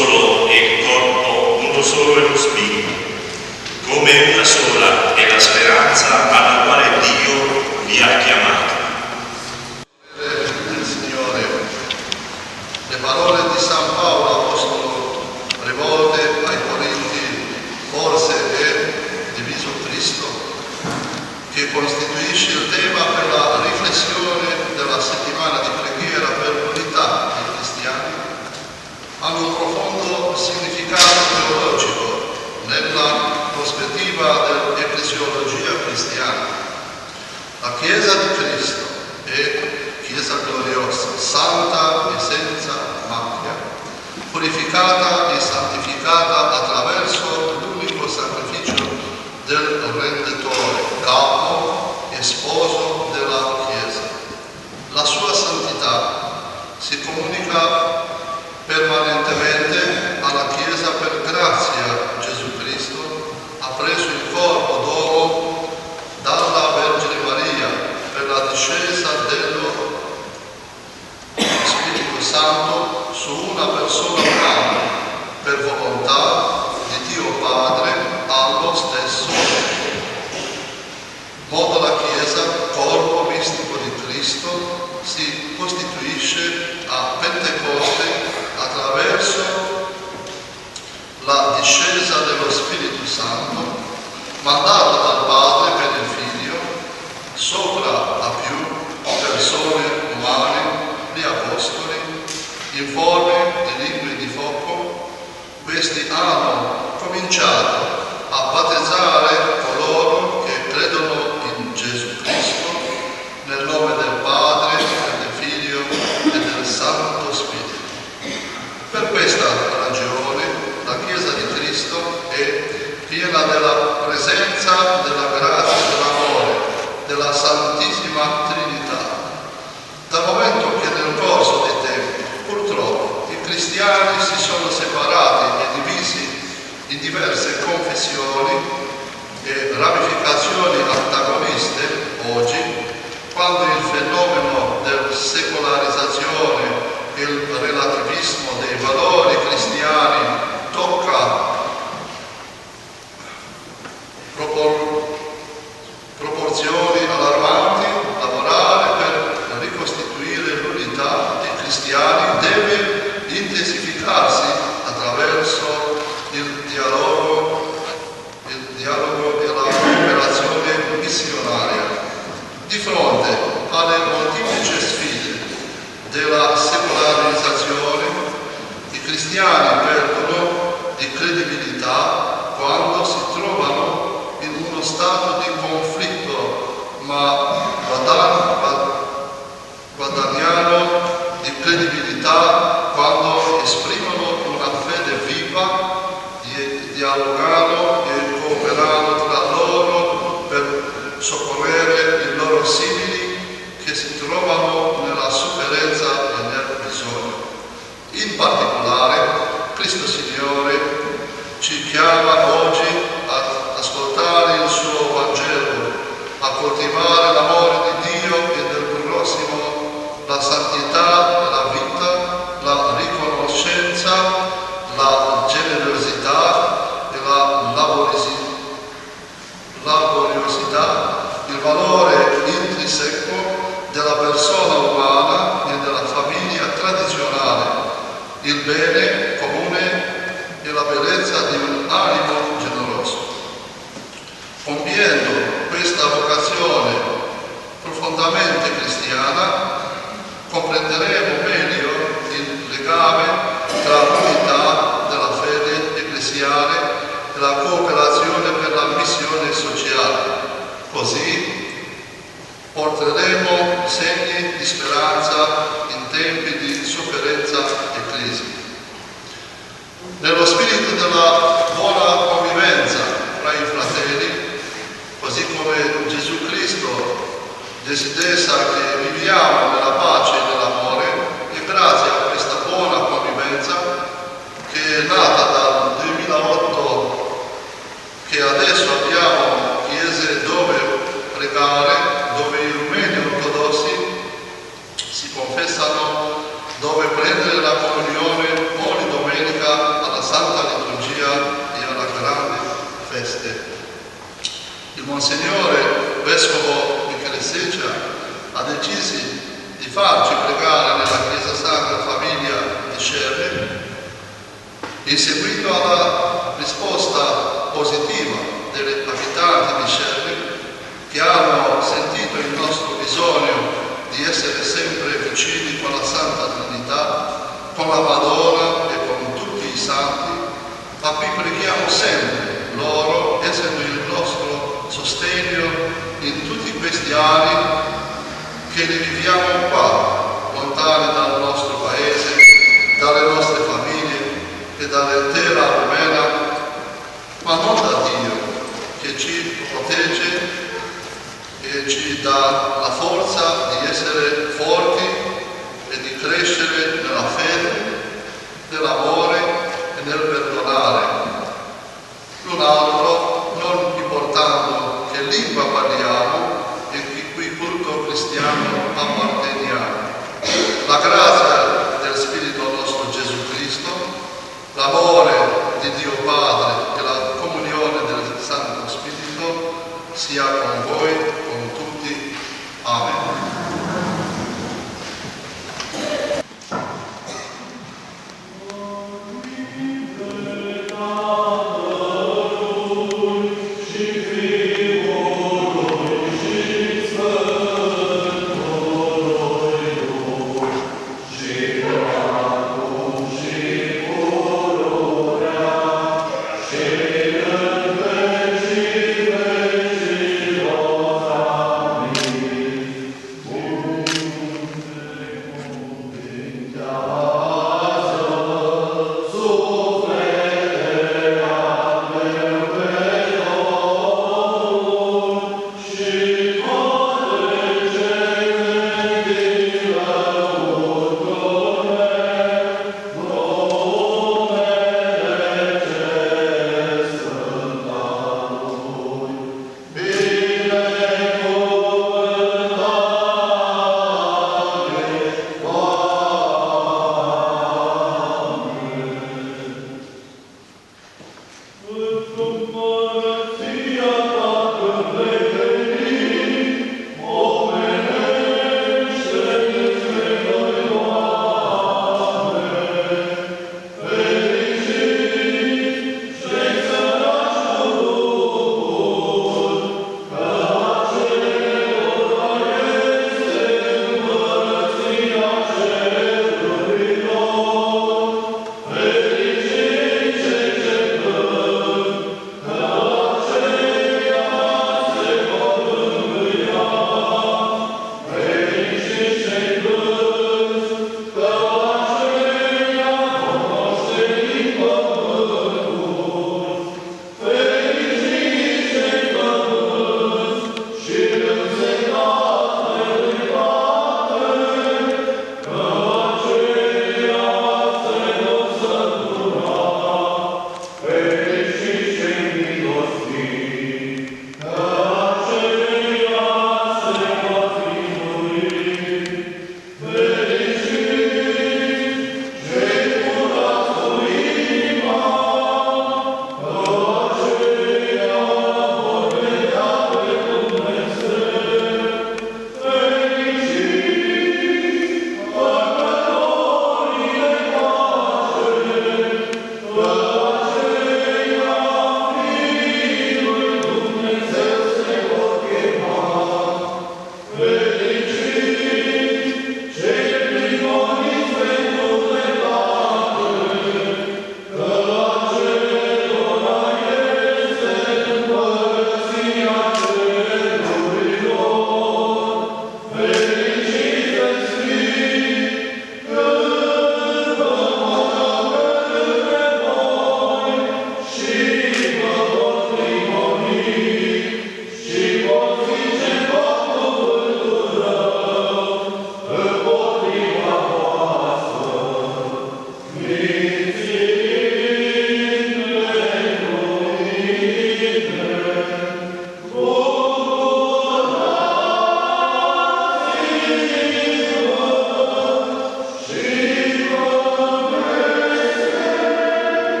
solo è il corpo, uno solo è lo spirito, come una sola è la speranza alla quale Dio vi ha chiamati. Del Signore, le parole di San Paolo Apostolo rivolte ai Corinti, forse è diviso Cristo, che costituisce il tema per la riflessione della settimana di preghiera per l'unità dei cristiani, hanno un profondo significato teologico nella prospettiva dell'ecclesiologia cristiana. La Chiesa di Cristo è Chiesa gloriosa, santa e senza macchia, purificata e santificata attraverso l'unico sacrificio del Redentore, capo e sposo della Chiesa. La sua santità si comunica permanentemente alla Chiesa per grazia. Gesù Cristo ha preso il corpo d'uomo dalla Vergine Maria per la discesa dello Spirito Santo su una persona umana per volontà di Dio Padre allo stesso modo. La Chiesa, corpo mistico di Cristo, si costituisce a Pentecoste attraverso la discesa dello Spirito Santo mandato dal Padre per il Figlio sopra a più persone umane, gli Apostoli, in forme di lingue di fuoco. Questi hanno cominciato a battezzare coloro che credono in Gesù Cristo nel nome del Padre, del Figlio e del Santo Spirito. Per questa ragione la Chiesa di Cristo è piena della presenza, della grazia, dell'amore, della Santissima Trinità. Dal momento che nel corso dei tempi, purtroppo, i cristiani si sono separati e divisi in diverse confessioni e ramificazioni antagoniste, oggi, quando il fenomeno della secolarizzazione e il relativismo dei valori cristiani tocca proporzioni allarmanti, lavorare per ricostituire l'unità dei cristiani deve intensificarsi attraverso il dialogo e la cooperazione missionaria. Di fronte alle molteplici sfide della secolarizzazione, i cristiani perdono di credibilità quando si trovano in uno stato di conflitto, ma guadagnano di credibilità quando esprimono una fede viva, dialogano e cooperano tra loro per soccorrere i loro simili che si trovano nella sofferenza e nel bisogno. In particolare, Cristo Signore ci chiama oggi ad ascoltare il suo Vangelo, a coltivare l'amore di Dio e del prossimo, la santità della vita, la riconoscenza, la generosità e la laboriosità, il valore intrinseco della persona umana e della famiglia tradizionale, il bene comune e la bellezza di un animo generoso. Compiendo questa vocazione profondamente cristiana, comprenderemo meglio il legame tra l'unità della fede ecclesiale e la cooperazione per la missione sociale. Così porteremo segni di speranza in tempi di sofferenza e crisi. Nello spirito della buona convivenza tra i fratelli, così come Gesù Cristo desidera che viviamo nella pace e nell'amore, e grazie a questa buona convivenza che è nata dal 2008, che adesso abbiamo chiese dove pregare, dove i rumeni ortodossi si confessano, dove prendere la comunione ogni domenica Il Monsignore Vescovo Michele Seccia ha deciso di farci pregare nella Chiesa Sacra Famiglia di Scerri in seguito alla risposta positiva degli abitanti di Scerri che hanno sentito il nostro bisogno di essere sempre vicini con la Santa Trinità, con la Madonna e con tutti i santi, a cui preghiamo sempre, loro essendo il nostro sostegno in tutti questi anni che li viviamo qua, lontani dal nostro paese, dalle nostre famiglie e dall'intera Romena, ma non da Dio, che ci protegge e ci dà la forza di essere forti e di crescere nella fede, nell'amore e nel perdonare l'un altro, non importando che lingua parliamo e di cui culto cristiano apparteniamo. La grazia del Spirito nostro Gesù Cristo, l'amore di Dio Padre e la comunione del Santo Spirito sia con voi, con tutti. Amen.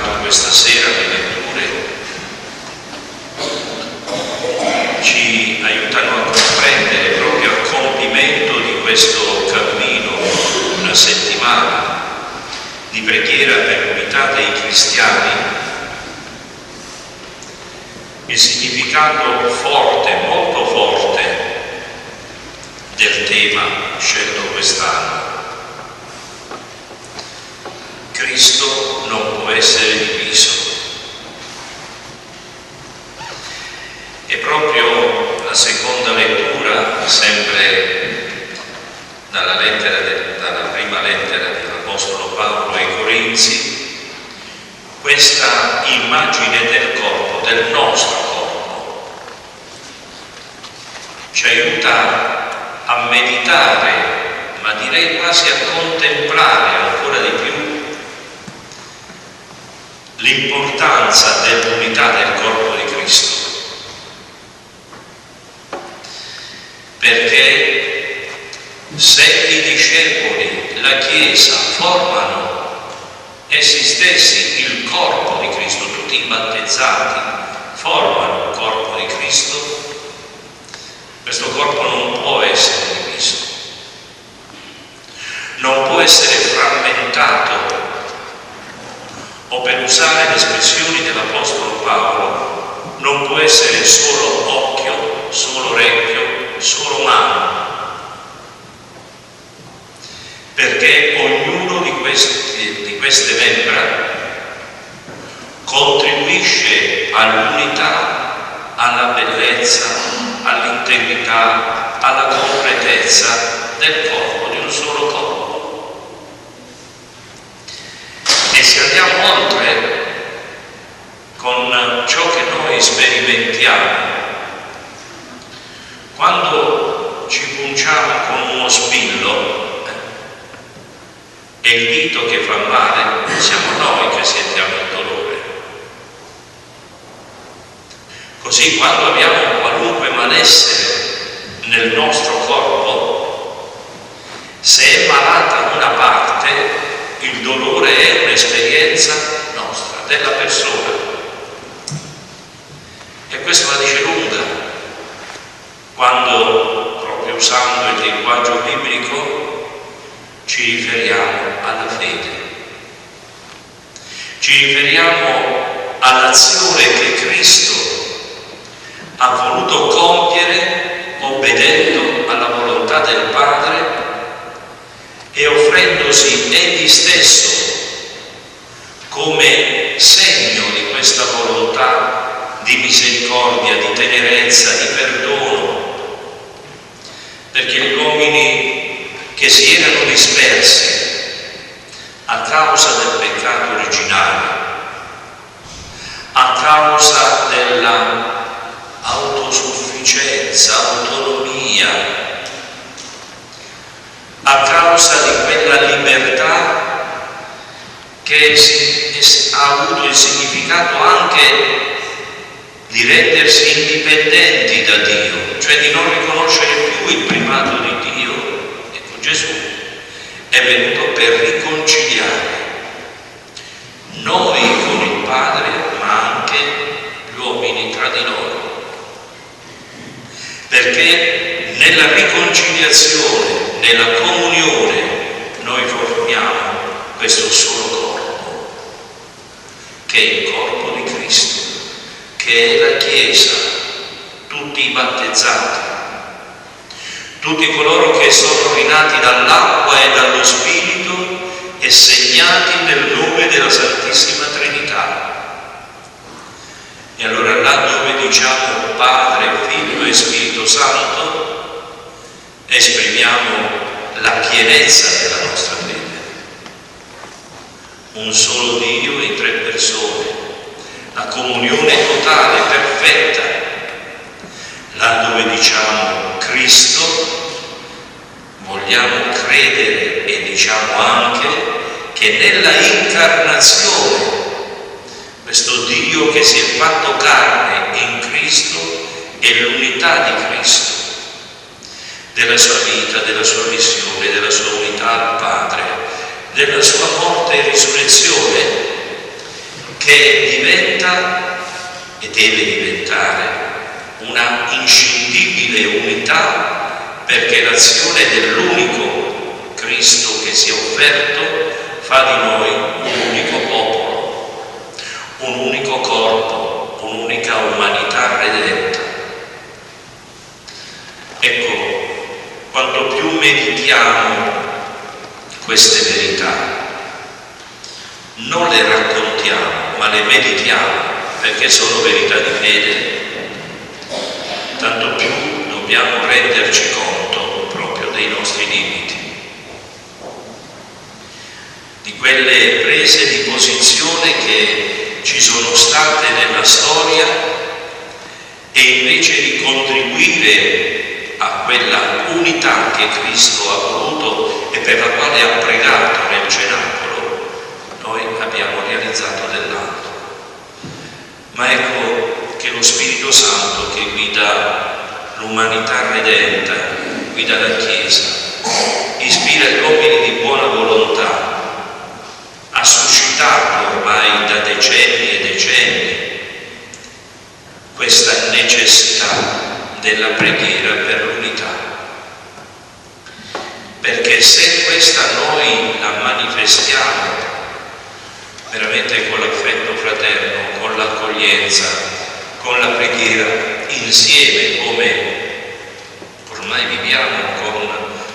fatto questa sera le letture ci aiutano a comprendere proprio a compimento di questo cammino, una settimana di preghiera per l'unità dei cristiani, il significato forte, molto forte del tema scelto quest'anno. Cristo non può essere diviso. E proprio la seconda lettura, sempre dalla prima lettera dell'Apostolo Paolo ai Corinzi, questa immagine del corpo, del nostro corpo, ci aiuta a meditare, ma direi quasi a contemplare ancora di più l'importanza dell'unità del corpo di Cristo. Perché se i discepoli, la Chiesa, formano essi stessi il corpo di Cristo, tutti i battezzati formano il corpo di Cristo, questo corpo non può essere diviso, non può essere frammentato, o per usare le espressioni dell'Apostolo Paolo, non può essere solo occhio, solo orecchio, solo mano, perché ognuno di queste membra contribuisce all'unità, alla bellezza, all'integrità, alla completezza del corpo, di un solo corpo. E se andiamo oltre con ciò che noi sperimentiamo, quando ci punciamo con uno spillo e il dito che fa male, siamo noi che sentiamo il dolore. Così quando abbiamo qualunque malessere nel nostro corpo, se è malata una parte, il dolore è un'esperienza nostra, della persona. E questo la dice lunga, quando, proprio usando il linguaggio biblico, ci riferiamo alla fede. Ci riferiamo all'azione che Cristo ha voluto compiere obbedendo alla volontà del Padre e offrendosi egli stesso come segno di questa volontà di misericordia, di tenerezza, di perdono, perché gli uomini che si erano dispersi a causa del peccato originale, a causa della autosufficienza, autonomia, a causa di quella libertà che ha avuto il significato anche di rendersi indipendenti da Dio, cioè di non riconoscere più il primato di Dio. Ecco, Gesù è venuto per riconciliare noi con il Padre, ma anche gli uomini tra di loro, perché nella riconciliazione, nella comunione, noi formiamo questo solo corpo, che è il corpo di Cristo, che è la Chiesa, tutti i battezzati, tutti coloro che sono rinati dall'acqua e dallo Spirito e segnati nel nome della Santissima Trinità. E allora là dove diciamo Padre, Figlio e Spirito Santo, esprimiamo la pienezza della nostra fede. Un solo Dio in tre persone, la comunione totale, perfetta. Là dove diciamo Cristo, vogliamo credere e diciamo anche che nella incarnazione, questo Dio che si è fatto carne in Cristo è l'unità di Cristo, della sua vita, della sua missione, della sua unità al Padre, della sua morte e risurrezione, che diventa e deve diventare una inscindibile unità, perché l'azione dell'unico Cristo che si è offerto fa di noi un unico popolo, un unico corpo, un'unica umanità redenta. Ecco, quanto più meditiamo queste verità, non le raccontiamo, ma le meditiamo, perché sono verità di fede, tanto più dobbiamo renderci conto proprio dei nostri limiti, di quelle prese di posizione che ci sono state nella storia, e invece di contribuire a quella unità che Cristo ha voluto e per la quale ha pregato nel cenacolo, noi abbiamo realizzato dell'altro. Ma ecco che lo Spirito Santo, che guida l'umanità redenta, guida la Chiesa, ispira gli uomini di buona volontà, ha suscitato ormai da decenni e decenni questa necessità della preghiera per l'unità, perché se questa noi la manifestiamo veramente con l'affetto fraterno, con l'accoglienza, con la preghiera insieme, come ormai viviamo, con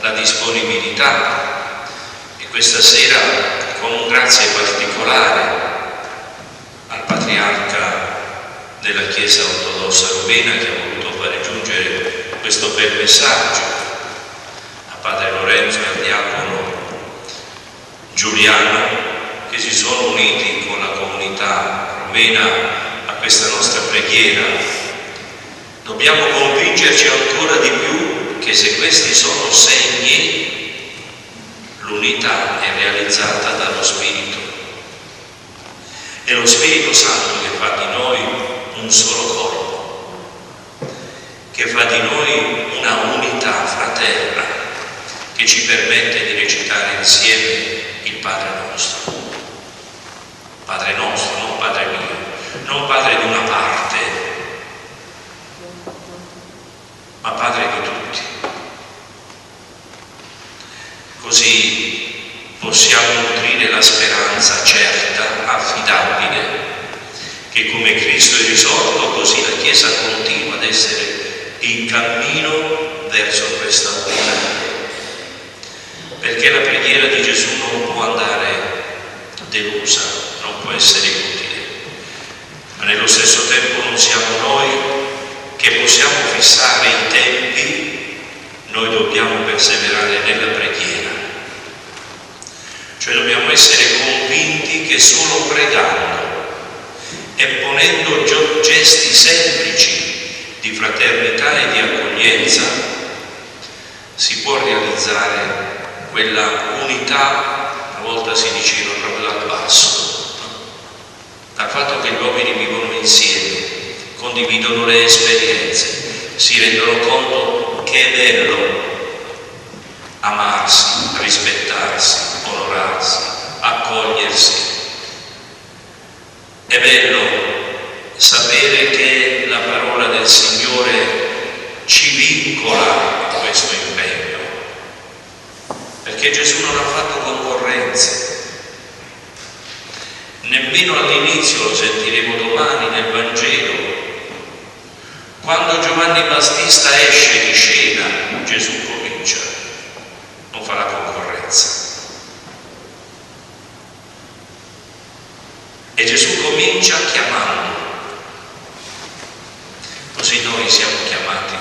la disponibilità, e questa sera con un grazie particolare al Patriarca della Chiesa Ortodossa Rumena, che ha voluto fare giungere questo bel messaggio, a Padre Lorenzo e al Diacono Giuliano, che si sono uniti con la comunità rumena a questa nostra preghiera. Dobbiamo convincerci ancora di più che se questi sono segni, l'unità è realizzata dallo Spirito. È lo Spirito Santo che fa di noi un solo corpo, che fa di noi una unità fraterna, che ci permette di recitare insieme il Padre nostro. Padre nostro, non Padre mio, non Padre di una parte, ma Padre di tutti. Così possiamo nutrire la speranza certa, affidabile, che come Cristo è risorto, così la Chiesa continua ad essere in cammino verso questa unità. Perché la preghiera di Gesù non può andare delusa, non può essere inutile, ma nello stesso tempo non siamo noi che possiamo fissare i tempi, noi dobbiamo perseverare nella preghiera. Cioè dobbiamo essere convinti che solo pregando e ponendo gesti semplici di fraternità e di accoglienza si può realizzare quella unità, una volta si diceva proprio dal basso, dal fatto che gli uomini vivono insieme, condividono le esperienze, si rendono conto che è bello amarsi, rispettarsi, onorarsi, accogliersi. È bello sapere che la parola del Signore ci vincola a questo impegno, perché Gesù non ha fatto concorrenze. Nemmeno all'inizio, lo sentiremo domani nel Vangelo, quando Giovanni Battista esce di scena, Gesù comincia, non fa la concorrenza. E Gesù comincia chiamando. Così noi siamo chiamati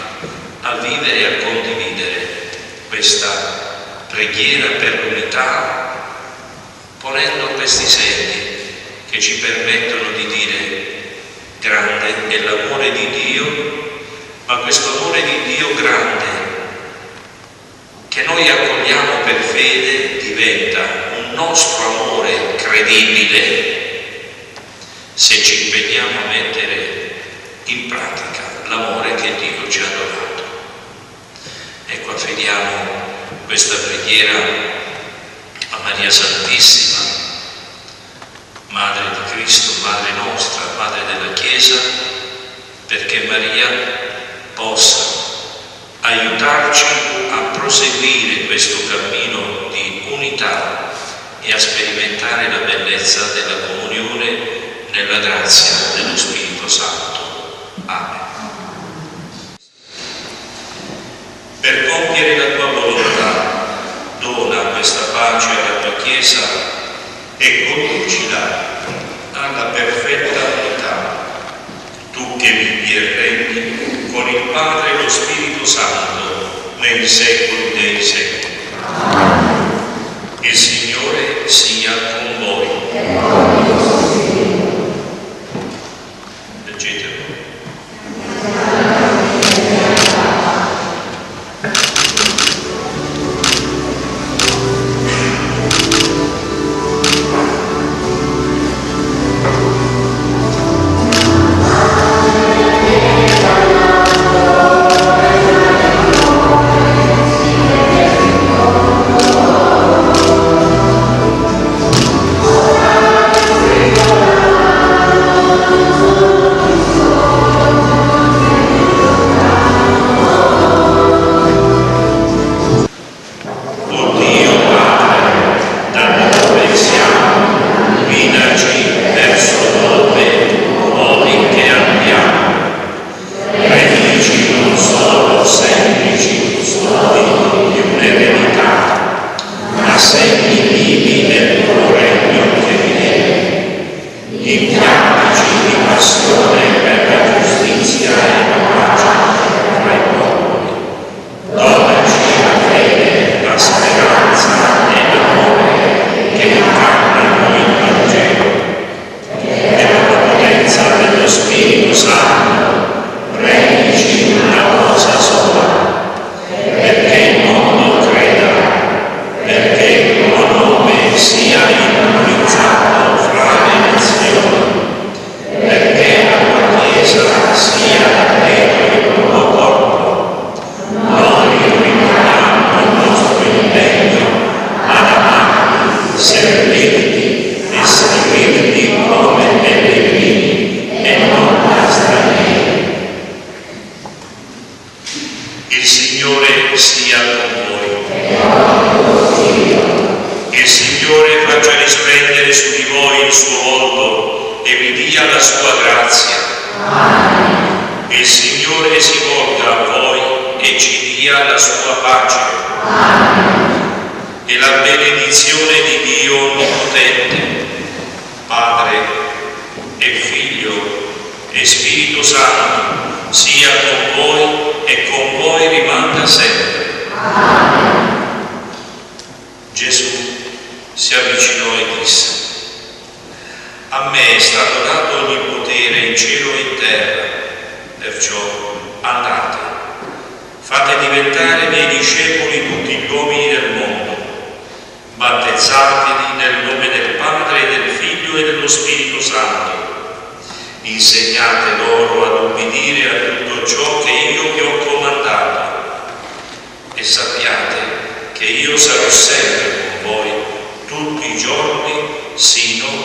a vivere e a condividere questa preghiera per l'unità, ponendo questi segni che ci permettono di dire: grande è l'amore di Dio, ma questo amore di Dio grande che noi accogliamo per fede diventa un nostro amore credibile se ci impegniamo a mettere in pratica l'amore che Dio ci ha donato. Ecco, affidiamo questa preghiera a Maria Santissima, Madre di Cristo, Madre Chiesa, perché Maria possa aiutarci a proseguire questo cammino di unità e a sperimentare la bellezza della comunione nella grazia dello Spirito Santo. Amen. Per compiere la tua volontà, dona questa pace alla tua Chiesa e conducila alla perfetta unità, tu che vivi e regni con il Padre e lo Spirito Santo nei secoli dei secoli. Il Signore sia con voi. Leggete voi. Sarò sempre con voi tutti i giorni sino